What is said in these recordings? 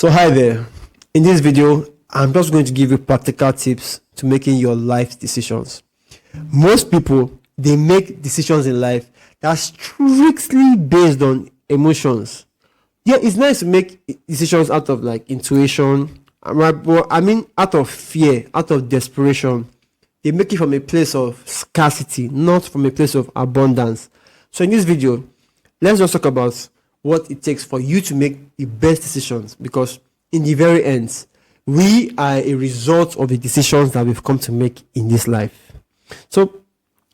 So hi there. In this video, I'm just going to give you practical tips to making your life decisions. Most people, they make decisions in life that are strictly based on emotions. Yeah, it's nice to make decisions out of like intuition, right? But I mean out of fear, out of desperation. They make it from a place of scarcity, not from a place of abundance. So in this video, let's just talk about what it takes for you to make the best decisions, because in the very end, we are a result of the decisions that we've come to make in this life. So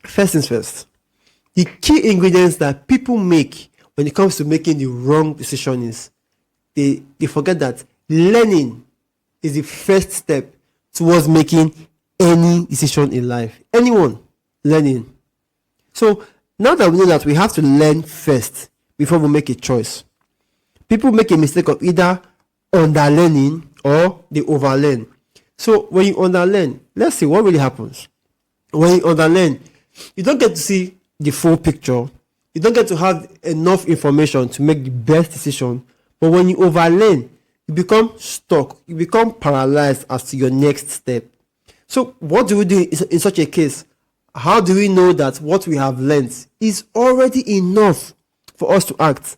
first things first, the key ingredients that people make when it comes to making the wrong decision is they forget that learning is the first step towards making any decision in life. Anyone learning. So now that we know that we have to learn first before we make a choice, people make a mistake of either underlearning or they overlearn. So when you underlearn, let's see what really happens. When you underlearn, you don't get to see the full picture. You don't get to have enough information to make the best decision. But when you overlearn, you become stuck. You become paralyzed as to your next step. So what do we do in such a case? How do we know that what we have learned is already enough for us to act?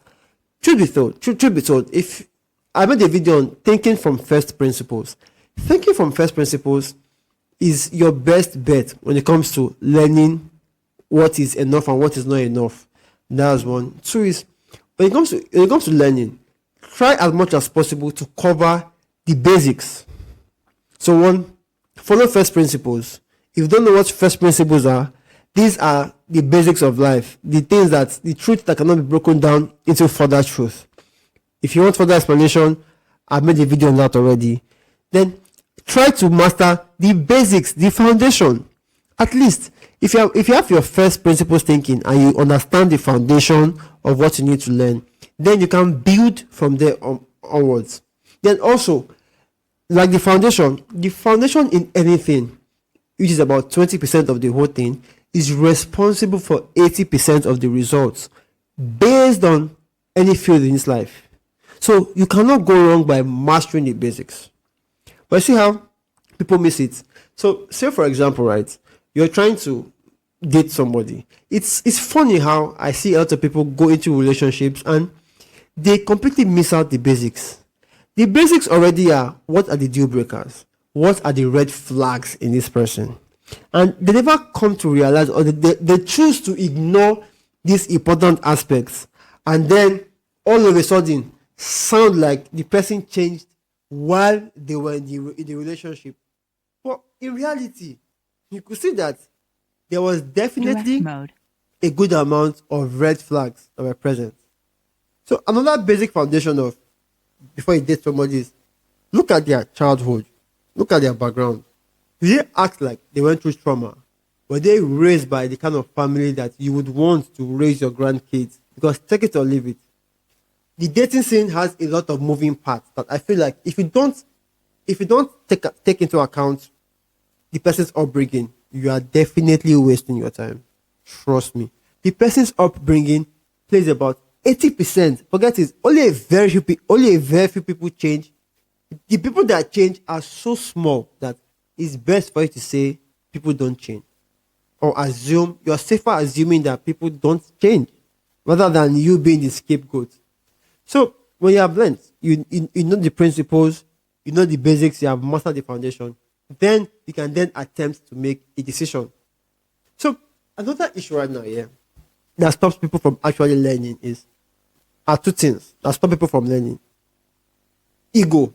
Truth be told, if I made a video on thinking from first principles, thinking from first principles is your best bet when it comes to learning what is enough and what is not enough. That's one. Two is when it comes to learning, try as much as possible to cover the basics. So one, follow first principles. If you don't know what first principles are, these are the basics of life, the truth that cannot be broken down into further truth. If you want further explanation, I've made a video on that already. Then try to master the basics, the foundation. At least if you have your first principles thinking and you understand the foundation of what you need to learn, then you can build from there onwards. Then also, like the foundation in anything, which is about 20% of the whole thing, is responsible for 80% of the results based on any field in this life. So you cannot go wrong by mastering the basics. But see how people miss it. So say for example, right, you're trying to date somebody. It's funny how I see a lot of people go into relationships and they completely miss out the basics. The basics already are, what are the deal breakers? What are the red flags in this person? And they never come to realize, or they choose to ignore these important aspects, and then all of a sudden sound like the person changed while they were in the relationship. But in reality, you could see that there was definitely a good amount of red flags that were present. So another basic foundation of before you date somebody is look at their childhood, look at their background. Do they act like they went through trauma? Were they raised by the kind of family that you would want to raise your grandkids? Because take it or leave it, the dating scene has a lot of moving parts that I feel like if you don't take into account the person's upbringing, you are definitely wasting your time. Trust me. The person's upbringing plays about 80%. Forget it. Only a very few people change. The people that change are so small that it's best for you to say people don't change, or assume you're safer assuming that people don't change rather than you being the scapegoat. So when you have learned, you know the principles, you know the basics, you have mastered the foundation, then you can then attempt to make a decision. So another issue right now here that stops people from actually learning are two things that stop people from learning. Ego.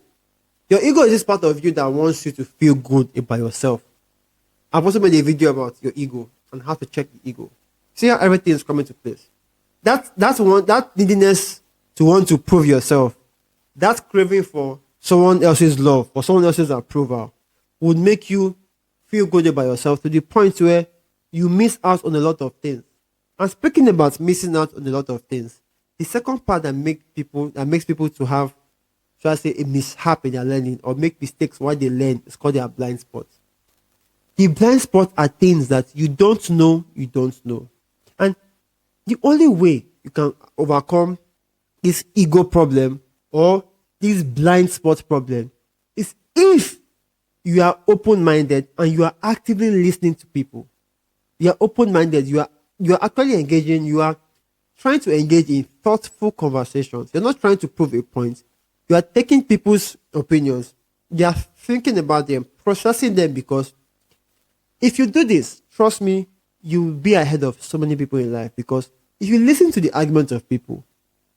Your ego is this part of you that wants you to feel good about yourself. I've also made a video about your ego and how to check the ego. See how everything is coming to place. That neediness to want to prove yourself, that craving for someone else's love, for someone else's approval, would make you feel good about yourself to the point where you miss out on a lot of things. And speaking about missing out on a lot of things, the second part that makes people to have, should I say, a mishap in their learning or make mistakes while they learn is called their blind spots. The blind spots are things that you don't know. And the only way you can overcome this ego problem or this blind spot problem is if you are open-minded and you are actively listening to people. You are open-minded. You are actually engaging. You are trying to engage in thoughtful conversations. You're not trying to prove a point. You are taking people's opinions. You are thinking about them, processing them, because if you do this, trust me, you will be ahead of so many people in life. Because if you listen to the arguments of people,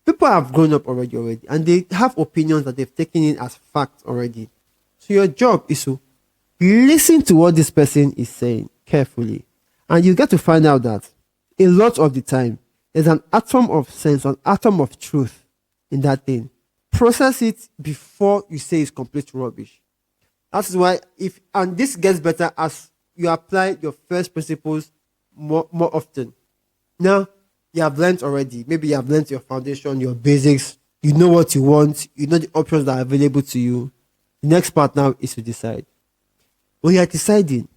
people have grown up already, and they have opinions that they've taken in as fact already. So your job is to listen to what this person is saying carefully. And you get to find out that a lot of the time, there's an atom of sense, an atom of truth in that thing. Process it before you say it's complete rubbish. That's why and this gets better as you apply your first principles more often. Now, you have learned already. Maybe you have learned your foundation, your basics. You know what you want. You know the options that are available to you. The next part now is to decide. When you are deciding,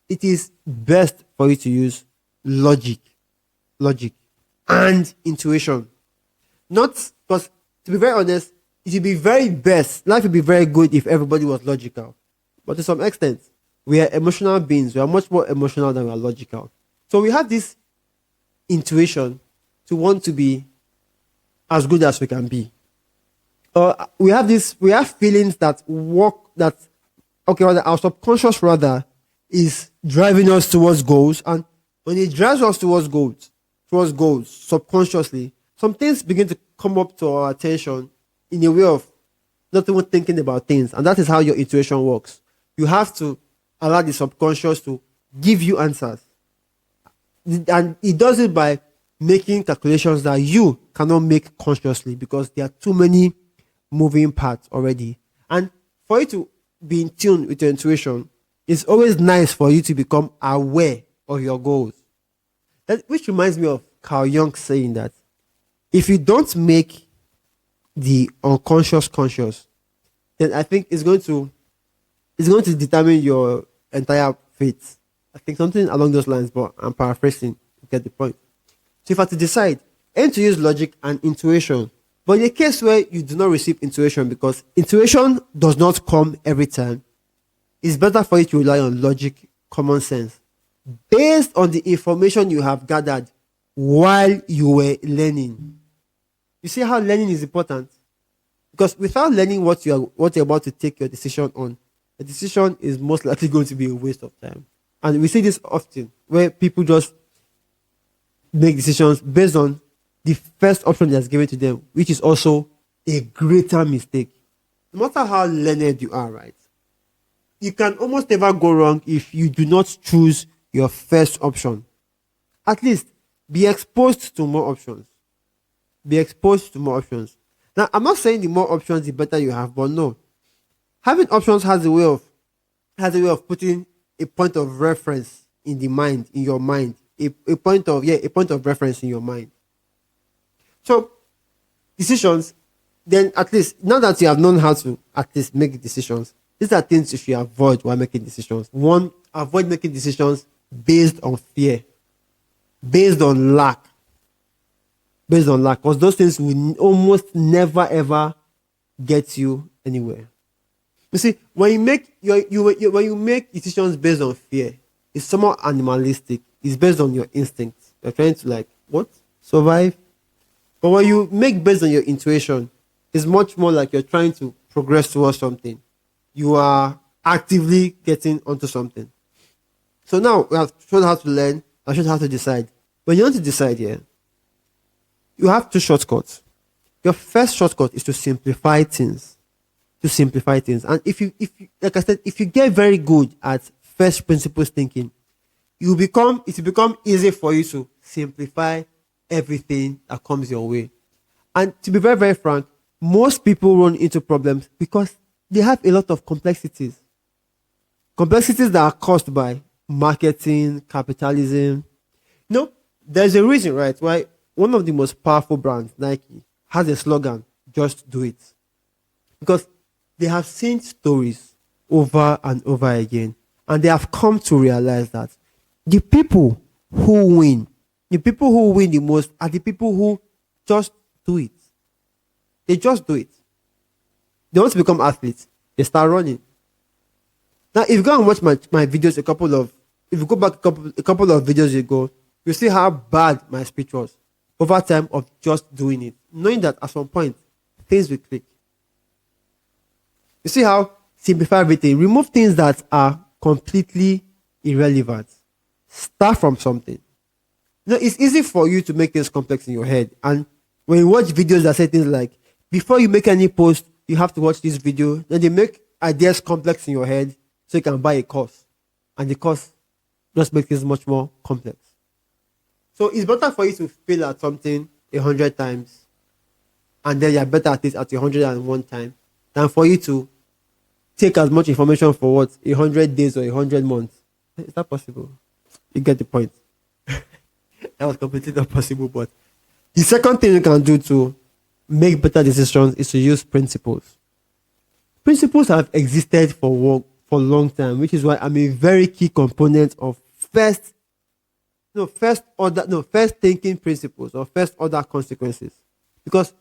it is best for you to use logic, and intuition. Not because, to be very honest, it would be very best. Life would be very good if everybody was logical. But to some extent, we are emotional beings. We are much more emotional than we are logical. So we have this intuition to want to be as good as we can be. We have feelings that our subconscious rather is driving us towards goals. And when it drives us towards goals subconsciously, some things begin to come up to our attention in a way of not even thinking about things. And that is how your intuition works. You have to allow the subconscious to give you answers. And it does it by making calculations that you cannot make consciously because there are too many moving parts already. And for you to be in tune with your intuition, it's always nice for you to become aware of your goals. Which reminds me of Carl Jung saying that if you don't make the unconscious conscious, then I think it's going to determine your entire fate. I think something along those lines, but I'm paraphrasing to get the point. So if I had to decide, aim to use logic and intuition. But in a case where you do not receive intuition, because intuition does not come every time, it's better for you to rely on logic, common sense, based on the information you have gathered while you were learning. You see how learning is important? Because without learning what you're about to take your decision on, the decision is most likely going to be a waste of time. And we see this often, where people just make decisions based on the first option that's given to them, which is also a greater mistake. No matter how learned you are, right? You can almost never go wrong if you do not choose your first option. At least be exposed to more options. Be exposed to more options. Now, I'm not saying the more options, the better you have, but no. Having options has a way of putting a point of reference in your mind. A point of reference in your mind. So, decisions, then at least, now that you have known how to at least make decisions, these are things you should avoid while making decisions. One, avoid making decisions based on fear, based on lack. Because those things will almost never ever get you anywhere. You see, when you make decisions based on fear, it's somewhat animalistic. It's based on your instincts. You're trying to survive. But when you make based on your intuition, it's much more like you're trying to progress towards something. You are actively getting onto something. So now we have shown how to learn. I shown how to decide. When you want to decide here, you have two shortcuts. Your first shortcut is to simplify things. And if you like I said, if you get very good at first principles thinking, it will become easy for you to simplify everything that comes your way. And to be very, very frank, most people run into problems because they have a lot of complexities. Complexities that are caused by marketing, capitalism. There's a reason, right, why one of the most powerful brands, Nike, has a slogan, just do it. Because they have seen stories over and over again, and they have come to realize that the people who win the most are the people who just do it. They just do it. They want to become athletes. They start running. Now, if you go and watch my videos if you go back a couple of videos ago, you see how bad my speech was over time of just doing it, knowing that at some point things will click. You see how simplify everything, remove things that are completely irrelevant. Start from something. It's easy for you to make things complex in your head. And when you watch videos that say things like, before you make any post, you have to watch this video, then they make ideas complex in your head so you can buy a course. And the course just makes things much more complex. So it's better for you to fail at something 100 times and then you're better at it at 101 time than for you to take as much information for 100 days or 100 months. Is that possible? You get the point. That was completely not possible. But the second thing you can do to make better decisions is to use principles. Principles have existed for a long time, which is why I'm a very key component of first thinking principles or first order consequences. Because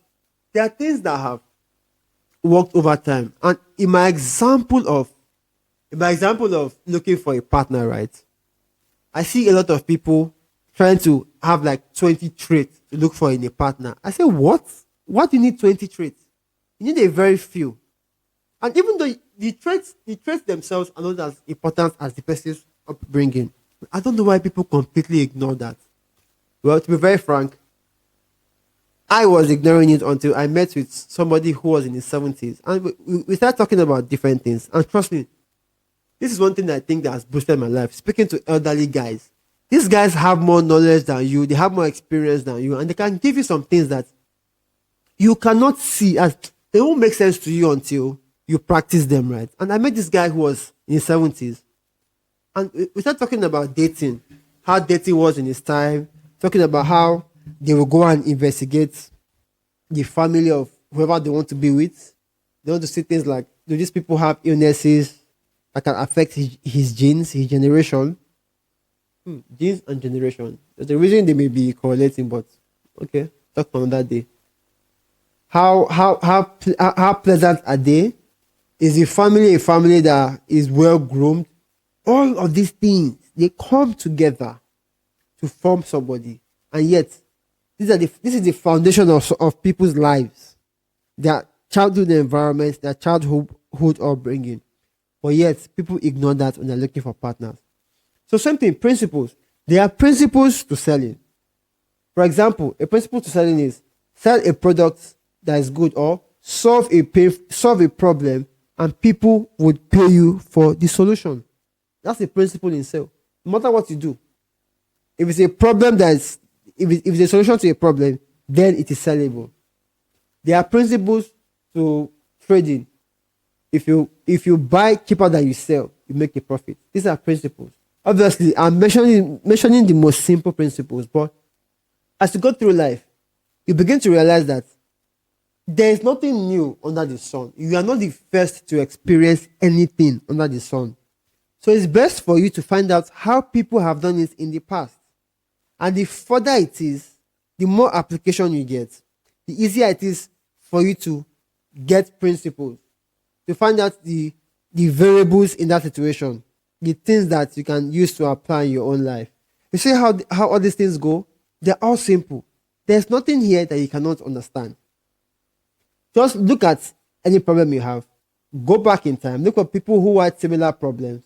there are things that have worked over time. And in my example of looking for a partner, right? I see a lot of people trying to have like 20 traits to look for in a partner. I say, what? What do you need 20 traits? You need a very few. And even though the traits themselves are not as important as the person's upbringing, I don't know why people completely ignore that. Well, to be very frank, I was ignoring it until I met with somebody who was in his 70s. And we started talking about different things. And trust me, this is one thing that I think that has boosted my life. Speaking to elderly guys. These guys have more knowledge than you. They have more experience than you. And they can give you some things that you cannot see. As they won't make sense to you until you practice them, right? And I met this guy who was in his 70s. And we started talking about dating. How dating was in his time. Talking about how they will go and investigate the family of whoever they want to be with. They want to see things like, do these people have illnesses that can affect his genes, his generation? Genes and generation. There's a reason they may be correlating, but okay, talk on that day. How pleasant are they? Is the family a family that is well groomed? All of these things, they come together to form somebody. And yet, this is the foundation of people's lives. Their childhood environment, their childhood upbringing. But yet, people ignore that when they're looking for partners. So same thing, principles. There are principles to selling. For example, a principle to selling is sell a product that is good or solve a problem and people would pay you for the solution. That's a principle in sale. No matter what you do. If it's a problem if it's a solution to a problem, then it is sellable. There are principles to trading. If you buy cheaper than you sell, you make a profit. These are principles. Obviously, I'm mentioning the most simple principles, but as you go through life, you begin to realize that there is nothing new under the sun. You are not the first to experience anything under the sun. So it's best for you to find out how people have done it in the past. And the further it is, the more application you get, the easier it is for you to get principles, to find out the variables in that situation, the things that you can use to apply in your own life. You see how all these things go? They're all simple. There's nothing here that you cannot understand. Just look at any problem you have. Go back in time. Look at people who had similar problems.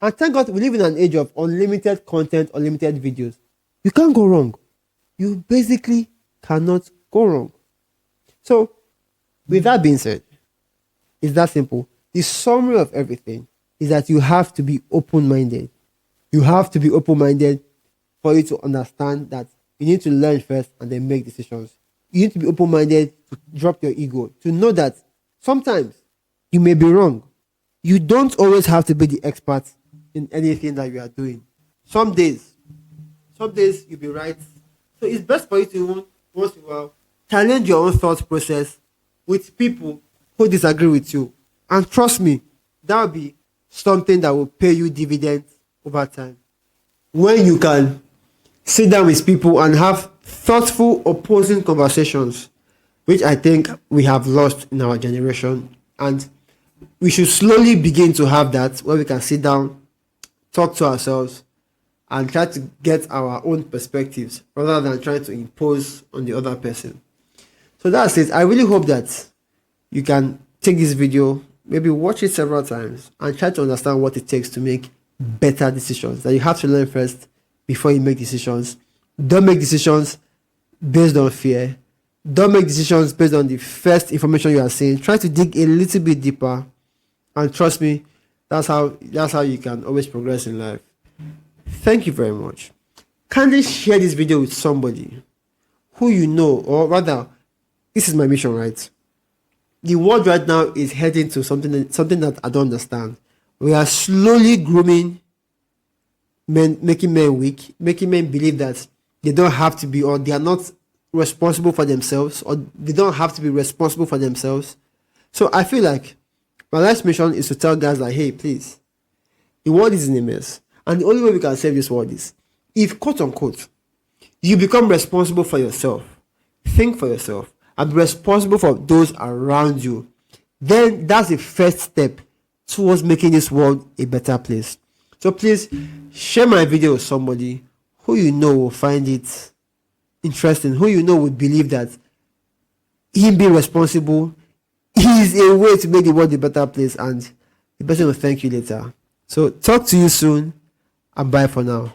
And thank God we live in an age of unlimited content, unlimited videos. You can't go wrong. You basically cannot go wrong. So, with that being said, it's that simple. The summary of everything is that you have to be open-minded. You have to be open-minded for you to understand that you need to learn first and then make decisions. You need to be open-minded to drop your ego, to know that sometimes you may be wrong. You don't always have to be the expert in anything that you are doing. Some days you'll be right. So it's best for you to, once in a while, challenge your own thought process with people who disagree with you. And trust me, that will be something that will pay you dividends over time. When you can sit down with people and have thoughtful, opposing conversations, which I think we have lost in our generation. And we should slowly begin to have that, where we can sit down, talk to ourselves, and try to get our own perspectives rather than trying to impose on the other person. So that's it. I really hope that you can take this video, maybe watch it several times, and try to understand what it takes to make better decisions. That you have to learn first before you make decisions. Don't make decisions based on fear. Don't make decisions based on the first information you are seeing. Try to dig a little bit deeper, and trust me, that's how you can always progress in life. Thank you very much. Kindly share this video with somebody who you know, or rather, this is my mission, right? The world right now is heading to something that I don't understand. We are slowly grooming men, making men weak, making men believe that they don't have to be, or they are not responsible for themselves, or they don't have to be responsible for themselves. So I feel like my life's mission is to tell guys like, hey, please, the world is in a mess. And the only way we can save this world is if, quote unquote, you become responsible for yourself, think for yourself, and be responsible for those around you. Then that's the first step towards making this world a better place. So please share my video with somebody who you know will find it interesting, who you know would believe that him being responsible is a way to make the world a better place, and the person will thank you later. So talk to you soon, and bye for now.